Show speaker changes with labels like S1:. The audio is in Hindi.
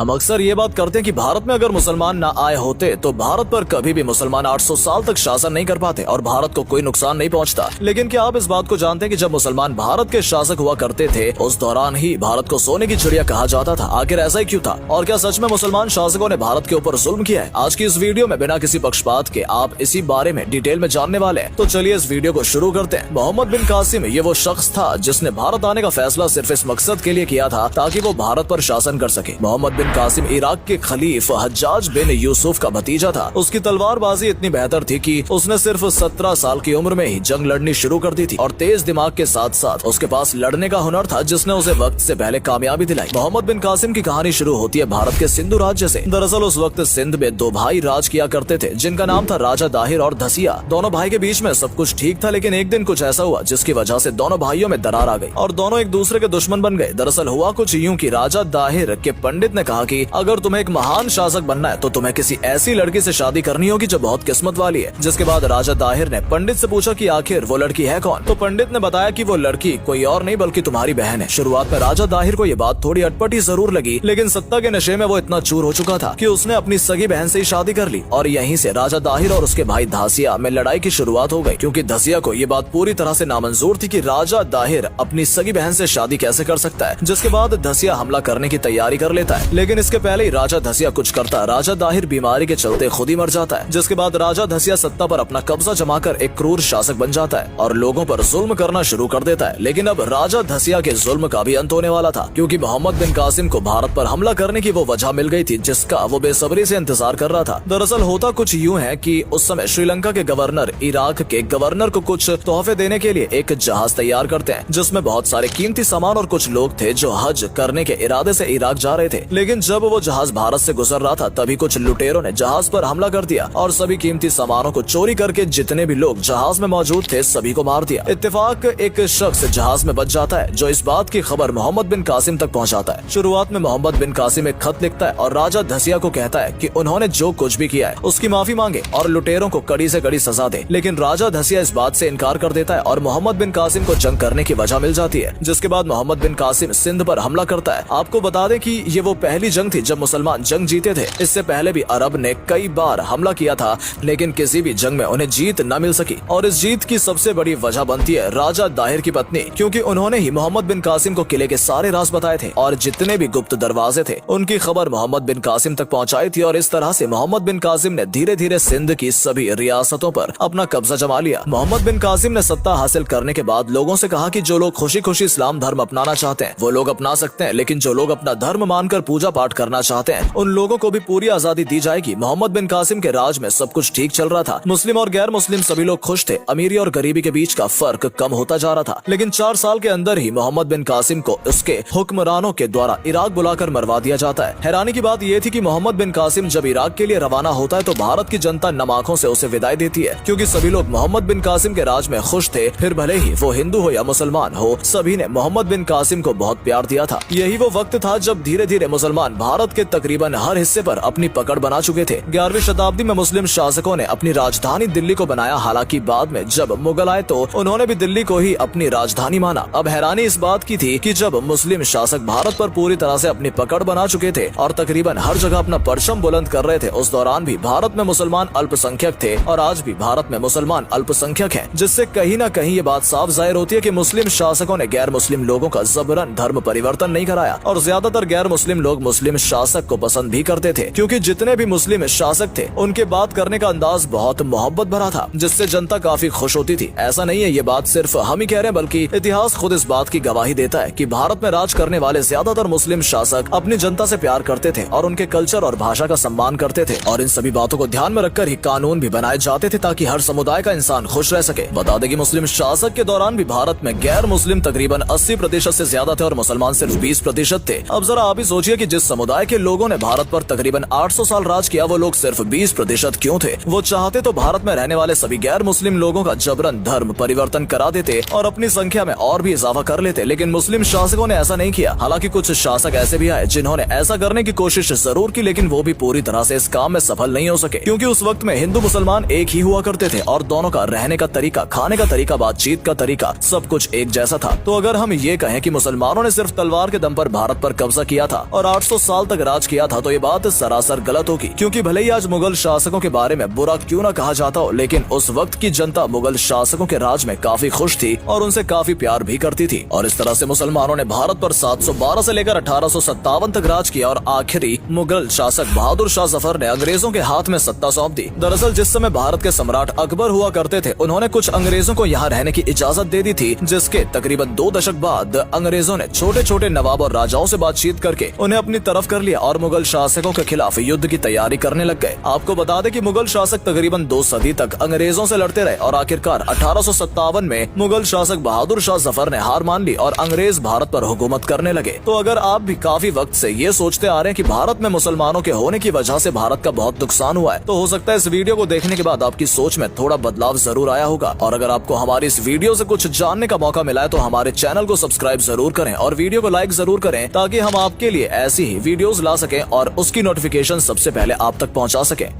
S1: हम अक्सर ये बात करते हैं कि भारत में अगर मुसलमान ना आए होते तो भारत पर कभी भी मुसलमान 800 साल तक शासन नहीं कर पाते और भारत को कोई नुकसान नहीं पहुंचता। लेकिन क्या आप इस बात को जानते हैं कि जब मुसलमान भारत के शासक हुआ करते थे उस दौरान ही भारत को सोने की चिड़िया कहा जाता था? आखिर ऐसा ही क्यों था और क्या सच में मुसलमान शासकों ने भारत के ऊपर जुल्म किया है? आज की इस वीडियो में बिना किसी पक्षपात के आप इसी बारे में डिटेल में जानने वाले हैं। तो चलिए इस वीडियो को शुरू करते हैं। मोहम्मद बिन कासिम ये वो शख्स था जिसने भारत आने का फैसला सिर्फ इस मकसद के लिए किया था ताकि वो भारत पर शासन कर सके। मोहम्मद बिन कासिम इराक के खलीफ हज्जाज बिन यूसुफ का भतीजा था। उसकी तलवारबाजी इतनी बेहतर थी कि उसने सिर्फ 17 साल की उम्र में ही जंग लड़नी शुरू कर दी थी और तेज दिमाग के साथ साथ उसके पास लड़ने का हुनर था जिसने उसे वक्त से पहले कामयाबी दिलाई। मोहम्मद बिन कासिम की कहानी शुरू होती है भारत के सिंधु राज्य से। दरअसल उस वक्त सिंध में दो भाई राज किया करते थे जिनका नाम था राजा दाहिर और धसिया। दोनों भाई के बीच में सब कुछ ठीक था, लेकिन एक दिन कुछ ऐसा हुआ जिसकी वजह से दोनों भाइयों में दरार आ गई और दोनों एक दूसरे के दुश्मन बन गए। दरअसल हुआ कुछ यूं कि राजा दाहिर के पंडित ने कहा कि अगर तुम्हें एक महान शासक बनना है तो तुम्हें किसी ऐसी लड़की से शादी करनी होगी जो बहुत किस्मत वाली है। जिसके बाद राजा दाहिर ने पंडित से पूछा कि आखिर वो लड़की है कौन? तो पंडित ने बताया कि वो लड़की कोई और नहीं बल्कि तुम्हारी बहन है। शुरुआत में राजा दाहिर को ये बात थोड़ी अटपटी जरूर लगी, लेकिन सत्ता के नशे में वो इतना चूर हो चुका था कि उसने अपनी सगी बहन से ही शादी कर ली और यहीं से राजा दाहिर और उसके भाई धासिया में लड़ाई की शुरुआत हो गई, क्योंकि धसिया को ये बात पूरी तरह से नामंजूर थी कि राजा दाहिर अपनी सगी बहन से शादी कैसे कर सकता है। जिसके बाद धसिया हमला करने की तैयारी कर लेता है, लेकिन इसके पहले ही राजा धसिया कुछ करता राजा दाहिर बीमारी के चलते खुद ही मर जाता है। जिसके बाद राजा धसिया सत्ता पर अपना कब्जा जमाकर एक क्रूर शासक बन जाता है और लोगों पर जुल्म करना शुरू कर देता है। लेकिन अब राजा धसिया के जुल्म का भी अंत होने वाला था, क्योंकि मोहम्मद बिन कासिम को भारत पर हमला करने की वो वजह मिल गई थी जिसका वो बेसब्री से इंतजार कर रहा था। दरअसल होता कुछ यूं है कि उस समय श्रीलंका के गवर्नर इराक के गवर्नर को कुछ तोहफे देने के लिए एक जहाज तैयार करते हैं जिसमें बहुत सारे कीमती सामान और कुछ लोग थे जो हज करने के इरादे से इराक जा रहे थे। लेकिन जब वो जहाज भारत से गुजर रहा था तभी कुछ लुटेरों ने जहाज पर हमला कर दिया और सभी कीमती सामानों को चोरी करके जितने भी लोग जहाज में मौजूद थे सभी को मार दिया। इत्तेफाक एक शख्स जहाज में बच जाता है जो इस बात की खबर मोहम्मद बिन कासिम तक पहुंचाता है। शुरुआत में मोहम्मद बिन कासिम एक खत लिखता है और राजा धसिया को कहता है कि उन्होंने जो कुछ भी किया है उसकी माफी मांगे और लुटेरों को कड़ी से कड़ी सजा दे। लेकिन राजा धसिया इस बात से इनकार कर देता है और मोहम्मद बिन कासिम को जंग करने की वजह मिल जाती है। जिसके बाद मोहम्मद बिन कासिम सिंध पर हमला करता है। आपको बता दें कि ये वो पहली जंग थी जब मुसलमान जंग जीते थे। इससे पहले भी अरब ने कई बार हमला किया था, लेकिन किसी भी जंग में उन्हें जीत न मिल सकी और इस जीत की सबसे बड़ी वजह बनती है राजा दाहिर की पत्नी, क्योंकि उन्होंने ही मोहम्मद बिन कासिम को किले के सारे राज बताए थे और जितने भी गुप्त दरवाजे थे उनकी खबर मोहम्मद बिन कासिम तक पहुंचाई थी और इस तरह से मोहम्मद बिन कासिम ने धीरे धीरे सिंध की सभी रियासतों पर अपना कब्जा जमा लिया। मोहम्मद बिन कासिम ने सत्ता हासिल करने के बाद लोगों से कहा कि जो लोग खुशी खुशी इस्लाम धर्म अपनाना चाहते हैं वो लोग अपना सकते हैं, लेकिन जो लोग अपना धर्म मानकर पूजा पाठ करना चाहते हैं उन लोगों को भी पूरी आजादी दी जाएगी। मोहम्मद बिन कासिम के राज में सब कुछ ठीक चल रहा था। मुस्लिम और गैर मुस्लिम सभी लोग खुश थे। अमीरी और गरीबी के बीच का फर्क कम होता जा रहा था। लेकिन 4 साल के अंदर ही मोहम्मद बिन कासिम को उसके हुक्मरानों के द्वारा इराक बुलाकर मरवा दिया जाता है। हैरानी की बात यह थी कि मोहम्मद बिन कासिम जब इराक के लिए रवाना होता है तो भारत की जनता नम आंखों से उसे विदाई देती है, क्योंकि सभी लोग मोहम्मद बिन कासिम के राज में खुश थे। फिर भले ही वो हिंदू हो या मुसलमान हो, सभी ने मोहम्मद बिन कासिम को बहुत प्यार दिया था। यही वो वक्त था जब धीरे धीरे मुसलमान भारत के तकरीबन हर हिस्से पर अपनी पकड़ बना चुके थे। 11वीं शताब्दी में मुस्लिम शासकों ने अपनी राजधानी दिल्ली को बनाया। हालांकि बाद में जब मुगल आए तो उन्होंने भी दिल्ली को ही अपनी राजधानी माना। अब हैरानी इस बात की थी कि जब मुस्लिम शासक भारत पर पूरी तरह से अपनी पकड़ बना चुके थे और तकरीबन हर जगह अपना परचम बुलंद कर रहे थे, उस दौरान भी भारत में मुसलमान अल्पसंख्यक थे और आज भी भारत में मुसलमान अल्पसंख्यक हैं, जिससे कहीं न कहीं ये बात साफ जाहिर होती है कि मुस्लिम शासकों ने गैर मुस्लिम लोगों का जबरन धर्म परिवर्तन नहीं कराया और ज्यादातर गैर मुस्लिम लोग मुस्लिम शासक को पसंद भी करते थे, क्योंकि जितने भी मुस्लिम शासक थे उनके बात करने का अंदाज बहुत मोहब्बत भरा था, जिससे जनता काफी खुश होती थी। ऐसा नहीं है ये बात सिर्फ हम ही कह रहे हैं, बल्कि इतिहास खुद इस बात की गवाही देता है कि भारत में राज करने वाले ज्यादातर मुस्लिम शासक अपनी जनता से प्यार करते थे और उनके कल्चर और भाषा का सम्मान करते थे और इन सभी बातों को ध्यान में रखकर ही कानून भी बनाए जाते थे ताकि हर समुदाय का इंसान खुश रह सके। बता दें कि मुस्लिम शासक के दौरान भी भारत में गैर मुस्लिम तकरीबन 80% से ज्यादा थे और मुसलमान सिर्फ 20% थे। अब जरा आप ही सोचिए कि जिस समुदाय के लोगों ने भारत पर तकरीबन 800 साल राज किया वो लोग सिर्फ 20% क्यों थे? वो चाहते तो भारत में रहने वाले सभी गैर मुस्लिम लोगों का जबरन धर्म परिवर्तन करा देते और अपनी संख्या में और भी इजाफा कर लेते, लेकिन मुस्लिम शासकों ने ऐसा नहीं किया। हालांकि कुछ शासक ऐसे भी आए जिन्होंने ऐसा करने की कोशिश जरूर की, लेकिन वो भी पूरी तरह से इस काम में सफल नहीं हो सके, क्योंकि उस वक्त में हिंदू मुसलमान एक ही हुआ करते थे और दोनों का रहने का तरीका, खाने का तरीका, बातचीत का तरीका सब कुछ एक जैसा था। तो अगर हम ये कहें कि मुसलमानों ने सिर्फ तलवार के दम पर भारत पर कब्जा किया था और 800 1800 साल तक राज किया था तो ये बात सरासर गलत होगी, क्योंकि भले ही आज मुगल शासकों के बारे में बुरा क्यों न कहा जाता हो, लेकिन उस वक्त की जनता मुगल शासकों के राज में काफी खुश थी और उनसे काफी प्यार भी करती थी। और इस तरह से मुसलमानों ने भारत पर 712 से लेकर 1857 तक राज किया और आखिरी मुगल शासक बहादुर शाह जफर ने अंग्रेजों के हाथ में सत्ता सौंप दी। दरअसल जिस समय भारत के सम्राट अकबर हुआ करते थे, उन्होंने कुछ अंग्रेजों को यहाँ रहने की इजाजत दे दी थी, जिसके तकरीबन 2 दशक बाद अंग्रेजों ने छोटे छोटे नवाब और राजाओं से बातचीत करके उन्हें अपनी तरफ कर लिया और मुगल शासकों के खिलाफ युद्ध की तैयारी करने लग गए। आपको बता दें कि मुगल शासक तकरीबन 2 सदी तक अंग्रेजों से लड़ते रहे और आखिरकार 1857 में मुगल शासक बहादुर शाह जफर ने हार मान ली और अंग्रेज भारत पर हुकूमत करने लगे। तो अगर आप भी काफी वक्त से ये सोचते आ रहे हैं कि भारत में मुसलमानों के होने की वजह से भारत का बहुत नुकसान हुआ है, तो हो सकता है इस वीडियो को देखने के बाद आपकी सोच में थोड़ा बदलाव जरूर आया होगा। और अगर आपको हमारी इस वीडियो से कुछ जानने का मौका मिला है तो हमारे चैनल को सब्सक्राइब जरूर करें और वीडियो को लाइक जरूर करें, ताकि हम आपके लिए ऐसी ही वीडियोस ला सकें और उसकी नोटिफिकेशन सबसे पहले आप तक पहुंचा सकें।